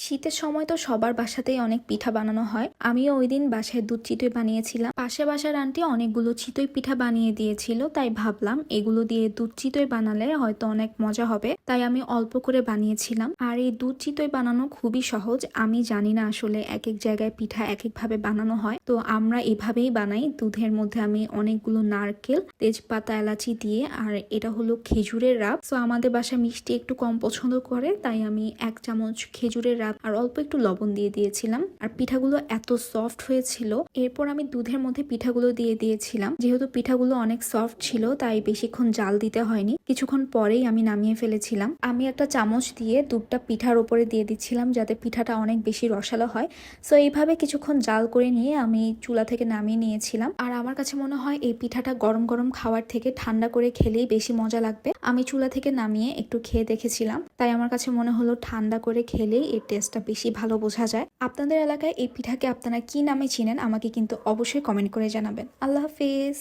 শীতের সময় তো সবার বাসাতেই অনেক পিঠা বানানো হয়। আমিও ওই দিন বাসায় দুধ চিতই বানিয়েছিলাম। পাশে বাসার আন্টি অনেকগুলো চিতই পিঠা বানিয়ে দিয়েছিল, তাই ভাবলাম এগুলো দিয়ে দুধ চিতই বানালে হয়তো অনেক মজা হবে, তাই আমি অল্প করে বানিয়েছিলাম। আর এই দুধ চিতই বানানো খুবই সহজ। আমি জানি না আসলে এক এক জায়গায় পিঠা এক এক ভাবে বানানো হয়, তো আমরা এভাবেই বানাই। দুধের মধ্যে আমি অনেকগুলো নারকেল, তেজপাতা, এলাচি দিয়ে, আর এটা হলো খেজুরের রাব। তো আমাদের বাসায় মিষ্টি একটু কম পছন্দ করে, তাই আমি 1 চামচ খেজুরের রাব আর অল্প একটু লবণ দিয়ে দিয়েছিলাম। আর পিঠাগুলো এত সফট হয়েছিল। এরপর আমি দুধের মধ্যে পিঠাগুলো দিয়ে দিয়েছিলাম। যেহেতু পিঠাগুলো অনেক সফট ছিল, তাই বেশিক্ষণ জাল দিতে হয়নি। কিছুক্ষণ পরেই আমি নামিয়ে ফেলেছিলাম। আমি একটা চামচ দিয়ে দুধটা পিঠার উপরে দিয়ে দিচ্ছিলাম, যাতে পিঠাটা অনেক বেশি রসালো হয়। সো এইভাবে কিছুক্ষণ জাল করে নিয়ে আমি চুলা থেকে নামিয়ে নিয়েছিলাম। আর আমার কাছে মনে হয় এই পিঠাটা গরম গরম খাওয়ার থেকে ঠান্ডা করে খেলেই বেশি মজা লাগবে। আমি চুলা থেকে নামিয়ে একটু খেয়ে দেখেছিলাম, তাই আমার কাছে মনে হলো ঠান্ডা করে খেলেই এর টেস্টটা বেশি ভালো বোঝা যায়। আপনাদের এলাকায় এই পিঠাকে আপনারা কি নামে চিনেন আমাকে কিন্তু অবশ্যই কমেন্ট করে জানাবেন। আল্লাহ হাফিজ।